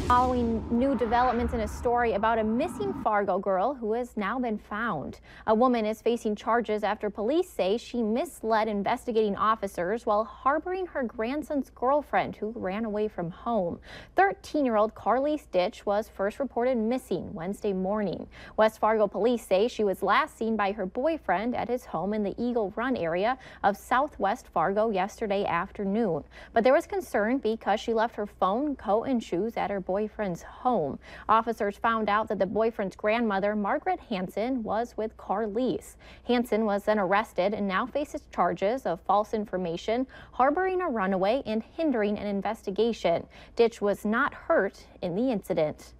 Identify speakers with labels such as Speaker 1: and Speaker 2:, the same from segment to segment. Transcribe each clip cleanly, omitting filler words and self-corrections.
Speaker 1: Following new developments in a story about a missing Fargo girl who has now been found. A woman is facing charges after police say she misled investigating officers while harboring her grandson's girlfriend who ran away from home. 13-year-old Carlise Ditch was first reported missing Wednesday morning. West Fargo police say she was last seen by her boyfriend at his home in the Eagle Run area of southwest Fargo yesterday afternoon. But there was concern because she left her phone, coat, and shoes at her boyfriend's home. Officers found out that the boyfriend's grandmother, Margaret Hansen, was with Carlise. Hansen was then arrested and now faces charges of false information, harboring a runaway, and hindering an investigation. Ditch was not hurt in the incident.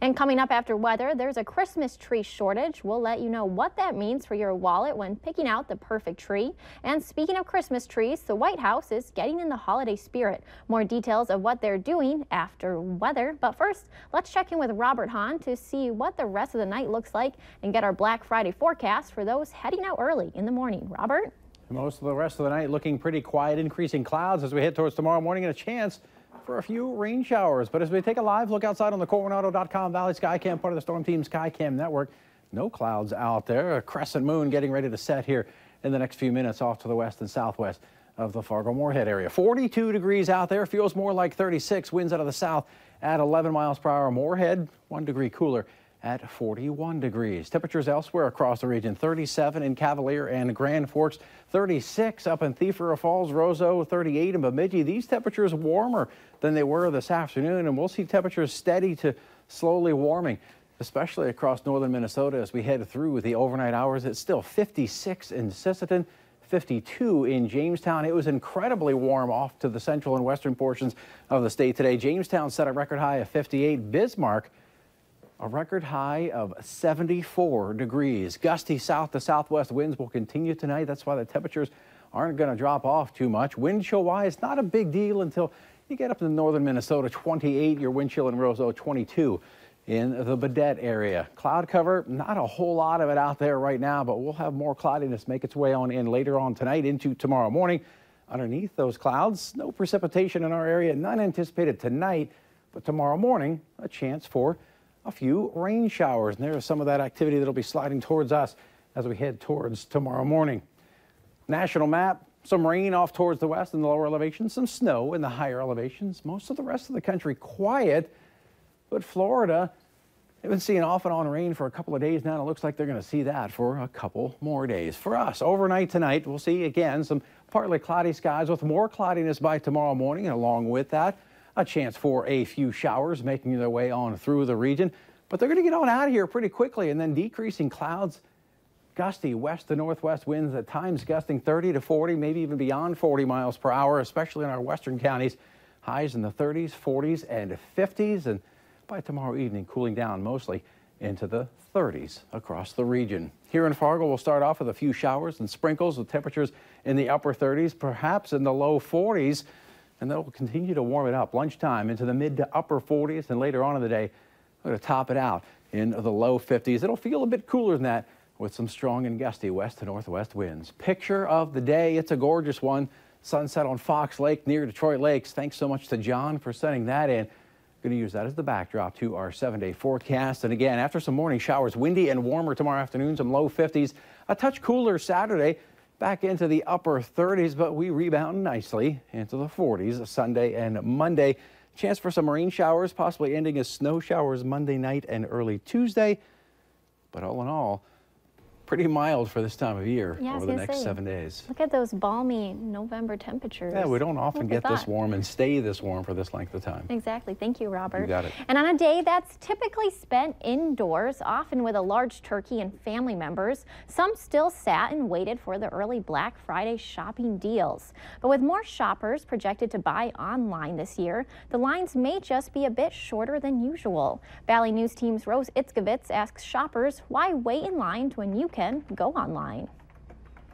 Speaker 1: And coming up after weather, there's a Christmas tree shortage. We'll let you know what that means for your wallet when picking out the perfect tree. And speaking of Christmas trees, the White House is getting in the holiday spirit. More details of what they're doing after weather. But first, let's check in with Robert Hahn to see what the rest of the night looks like and get our Black Friday forecast for those heading out early in the morning. Robert?
Speaker 2: Most of the rest of the night looking pretty quiet, increasing clouds as we head towards tomorrow morning and a chance for a few rain showers. But as we take a live look outside on the Coronado.com Valley Skycam, part of the Storm Team Skycam network, no clouds out there. A crescent moon getting ready to set here in the next few minutes off to the west and southwest of the Fargo-Moorhead area. 42 degrees out there, feels more like 36. Winds out of the south at 11 miles per hour. Moorhead 1 degree cooler at 41 degrees. Temperatures elsewhere across the region: 37 in Cavalier and Grand Forks, 36 up in Thief River Falls, Roseau, 38 in Bemidji. These temperatures warmer than they were this afternoon, and we'll see temperatures steady to slowly warming, especially across northern Minnesota as we head through the overnight hours. It's still 56 in Sisseton, 52 in Jamestown. It was incredibly warm off to the central and western portions of the state today. Jamestown set a record high of 58. Bismarck, a record high of 74 degrees. Gusty south to southwest winds will continue tonight. That's why the temperatures aren't going to drop off too much. Wind chill wise, not a big deal until you get up to northern Minnesota. 28, your wind chill in Roseau, 22 in the Baudette area. Cloud cover, not a whole lot of it out there right now, but we'll have more cloudiness make its way on in later on tonight into tomorrow morning. Underneath those clouds, no precipitation in our area, none anticipated tonight, but tomorrow morning, a chance for a few rain showers. And there's some of that activity that'll be sliding towards us as we head towards tomorrow morning. National map, some rain off towards the west in the lower elevations, some snow in the higher elevations. Most of the rest of the country quiet, but Florida, they've been seeing off and on rain for a couple of days now, and it looks like they're going to see that for a couple more days. For us, overnight tonight, we'll see again some partly cloudy skies with more cloudiness by tomorrow morning, and along with that, a chance for a few showers making their way on through the region, but they're going to get on out of here pretty quickly, and then decreasing clouds, gusty west to northwest winds at times gusting 30 to 40, maybe even beyond 40 miles per hour, especially in our western counties. Highs in the 30s, 40s, and 50s, and by tomorrow evening, cooling down mostly into the 30s across the region. Here in Fargo, we'll start off with a few showers and sprinkles with temperatures in the upper 30s, perhaps in the low 40s. And that will continue to warm it up lunchtime into the mid to upper 40s, and later on in the day, we're going to top it out in the low 50s. It'll feel a bit cooler than that with some strong and gusty west to northwest winds. Picture of the day, it's a gorgeous one. Sunset on Fox Lake near Detroit Lakes. Thanks so much to John for sending that in. Going to use that as the backdrop to our 7-day forecast. And again, after some morning showers, windy and warmer tomorrow afternoon, some low 50s. A touch cooler Saturday, back into the upper 30s, but we rebound nicely into the 40s Sunday and Monday. Chance for some rain showers, possibly ending as snow showers Monday night and early Tuesday. But all in all, pretty mild for this time of year over the next 7 days.
Speaker 1: Look at those balmy November temperatures.
Speaker 2: Yeah, we don't often get this warm and stay this warm for this length of time.
Speaker 1: Exactly. Thank you, Robert.
Speaker 2: You got it.
Speaker 1: And on a day that's typically spent indoors, often with a large turkey and family members, some still sat and waited for the early Black Friday shopping deals. But with more shoppers projected to buy online this year, the lines may just be a bit shorter than usual. Valley News Team's Rose Itzkovitz asks shoppers why wait in line when you can go online.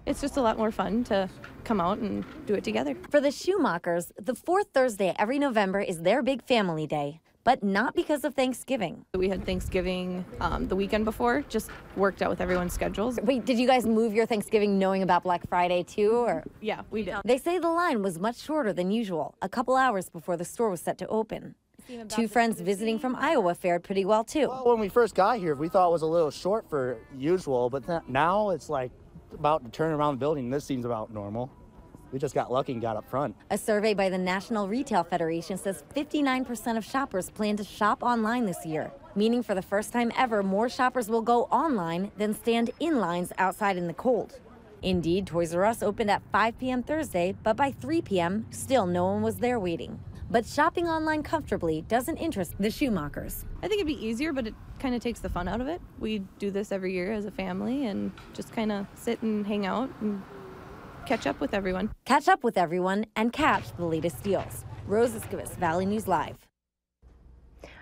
Speaker 3: It's just a lot more fun to come out and do it together.
Speaker 4: For the Schumachers, the fourth Thursday every November is their big family day, but not because of Thanksgiving.
Speaker 3: We had Thanksgiving the weekend before, just worked out with everyone's schedules.
Speaker 4: Wait, did you guys move your Thanksgiving knowing about Black Friday too, or?
Speaker 3: Yeah, we did.
Speaker 4: They say the line was much shorter than usual, a couple hours before the store was set to open. Two friends visiting from Iowa fared pretty well too.
Speaker 5: Well, when we first got here, we thought it was a little short for usual, but now it's like about to turn around the building. This seems about normal. We just got lucky and got up front.
Speaker 4: A survey by the National Retail Federation says 59% of shoppers plan to shop online this year, meaning for the first time ever, more shoppers will go online than stand in lines outside in the cold. Indeed, Toys R Us opened at 5 p.m. Thursday, but by 3 p.m., still no one was there waiting. But shopping online comfortably doesn't interest the Schumakers.
Speaker 3: I think it'd be easier, but it kind of takes the fun out of it. We do this every year as a family and just kind of sit and hang out and catch up with everyone.
Speaker 4: Catch up with everyone and catch the latest deals. Rose Iskowitz, Valley News Live.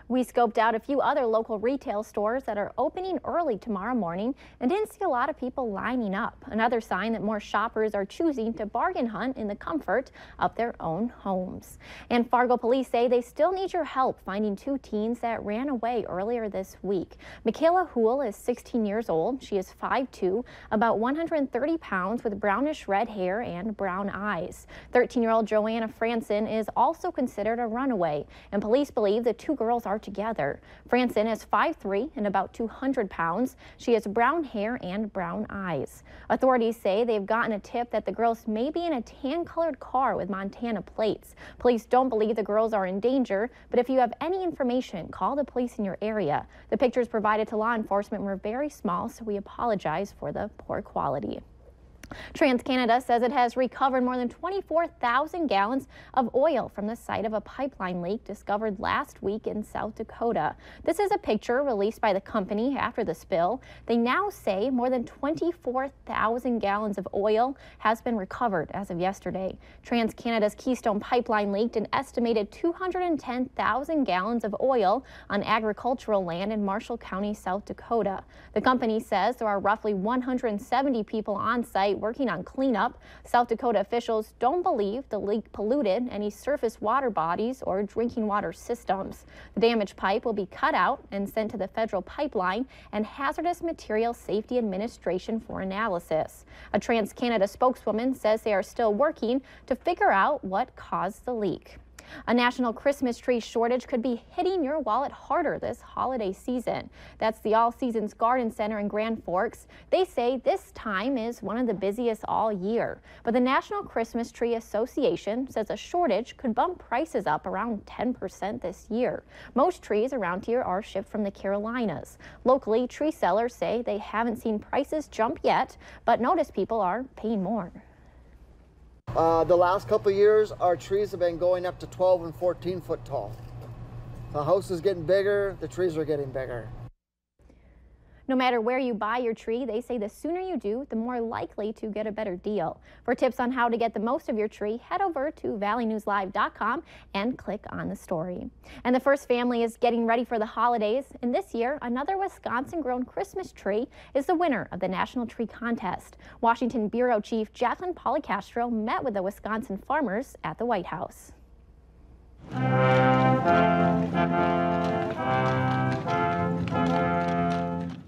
Speaker 1: We scoped out a few other local retail stores that are opening early tomorrow morning and didn't see a lot of people lining up. Another sign that more shoppers are choosing to bargain hunt in the comfort of their own homes. And Fargo police say they still need your help finding two teens that ran away earlier this week. Michaela Hool is 16 years old. She is 5'2", about 130 pounds with brownish red hair and brown eyes. 13-year-old Joanna Franson is also considered a runaway, and police believe the two girls are together. Franson is 5'3" and about 200 pounds. She has brown hair and brown eyes. Authorities say they've gotten a tip that the girls may be in a tan-colored car with Montana plates. Police don't believe the girls are in danger, but if you have any information, call the police in your area. The pictures provided to law enforcement were very small, so we apologize for the poor quality. TransCanada says it has recovered more than 24,000 gallons of oil from the site of a pipeline leak discovered last week in South Dakota. This is a picture released by the company after the spill. They now say more than 24,000 gallons of oil has been recovered as of yesterday. TransCanada's Keystone pipeline leaked an estimated 210,000 gallons of oil on agricultural land in Marshall County, South Dakota. The company says there are roughly 170 people on site working on cleanup. South Dakota officials don't believe the leak polluted any surface water bodies or drinking water systems. The damaged pipe will be cut out and sent to the Federal Pipeline and Hazardous Materials Safety Administration for analysis. A TransCanada spokeswoman says they are still working to figure out what caused the leak. A national Christmas tree shortage could be hitting your wallet harder this holiday season. That's the All Seasons Garden Center in Grand Forks. They say this time is one of the busiest all year. But the National Christmas Tree Association says a shortage could bump prices up around 10% this year. Most trees around here are shipped from the Carolinas. Locally, tree sellers say they haven't seen prices jump yet, but notice people are paying more.
Speaker 6: The last couple of years, our trees have been going up to 12 and 14 foot tall. The house is getting bigger, the trees are getting bigger.
Speaker 1: No matter where you buy your tree, they say the sooner you do, the more likely to get a better deal. For tips on how to get the most of your tree, head over to valleynewslive.com and click on the story. And the first family is getting ready for the holidays, and this year, another Wisconsin-grown Christmas tree is the winner of the National Tree Contest. Washington Bureau Chief Jacqueline Policastro met with the Wisconsin farmers at the White House.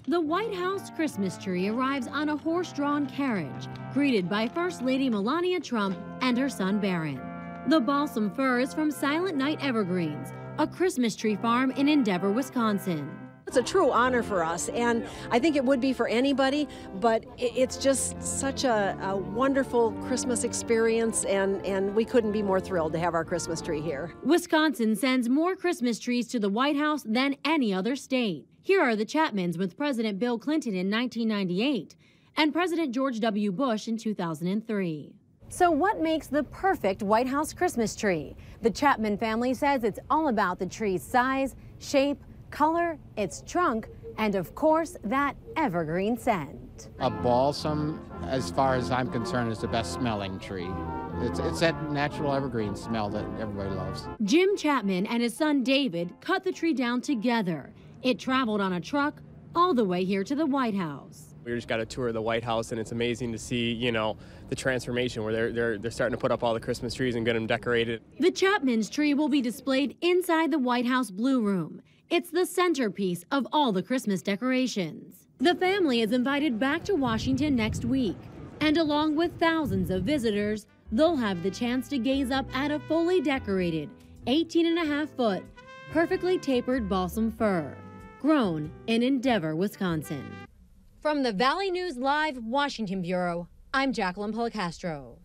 Speaker 7: The White House Christmas tree arrives on a horse-drawn carriage, greeted by First Lady Melania Trump and her son Barron. The balsam fir is from Silent Night Evergreens, a Christmas tree farm in Endeavor, Wisconsin.
Speaker 8: It's a true honor for us, and I think it would be for anybody, but it's just such a wonderful Christmas experience, and we couldn't be more thrilled to have our Christmas tree here.
Speaker 7: Wisconsin sends more Christmas trees to the White House than any other state. Here are the Chapmans with President Bill Clinton in 1998 and President George W. Bush in 2003.
Speaker 9: So what makes the perfect White House Christmas tree? The Chapman family says it's all about the tree's size, shape, color, its trunk, and of course, that evergreen scent.
Speaker 10: A balsam, as far as I'm concerned, is the best smelling tree. It's that natural evergreen smell that everybody loves.
Speaker 7: Jim Chapman and his son David cut the tree down together. It traveled on a truck all the way here to the White House.
Speaker 11: We just got a tour of the White House, and it's amazing to see, the transformation where they're starting to put up all the Christmas trees and get them decorated.
Speaker 7: The Chapman's tree will be displayed inside the White House Blue Room. It's the centerpiece of all the Christmas decorations. The family is invited back to Washington next week, and along with thousands of visitors, they'll have the chance to gaze up at a fully decorated 18.5-foot perfectly tapered balsam fir, grown in Endeavor, Wisconsin. From the Valley News Live Washington Bureau, I'm Jacqueline Policastro.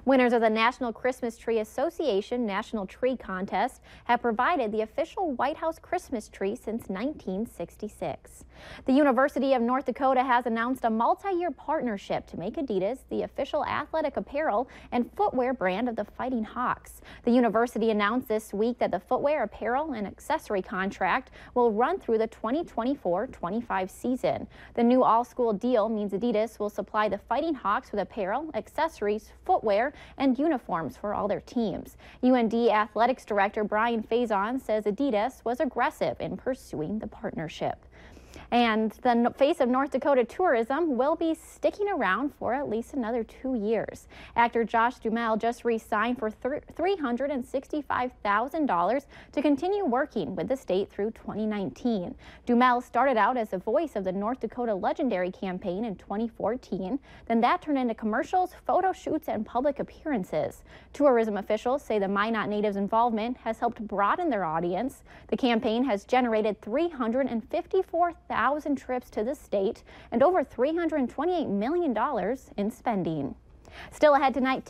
Speaker 1: Winners of the National Christmas Tree Association National Tree Contest have provided the official White House Christmas tree since 1966. The University of North Dakota has announced a multi-year partnership to make Adidas the official athletic apparel and footwear brand of the Fighting Hawks. The university announced this week that the footwear, apparel, and accessory contract will run through the 2024-25 season. The new all-school deal means Adidas will supply the Fighting Hawks with apparel, accessories, footwear, and uniforms for all their teams. UND Athletics Director Brian Faison says Adidas was aggressive in pursuing the partnership. And the face of North Dakota tourism will be sticking around for at least another 2 years. Actor Josh Duhamel just re-signed for $365,000 to continue working with the state through 2019. Duhamel started out as the voice of the North Dakota Legendary campaign in 2014. Then that turned into commercials, photo shoots, and public appearances. Tourism officials say the Minot Natives' involvement has helped broaden their audience. The campaign has generated 354,000 trips to the state and over $328 million in spending. Still ahead tonight,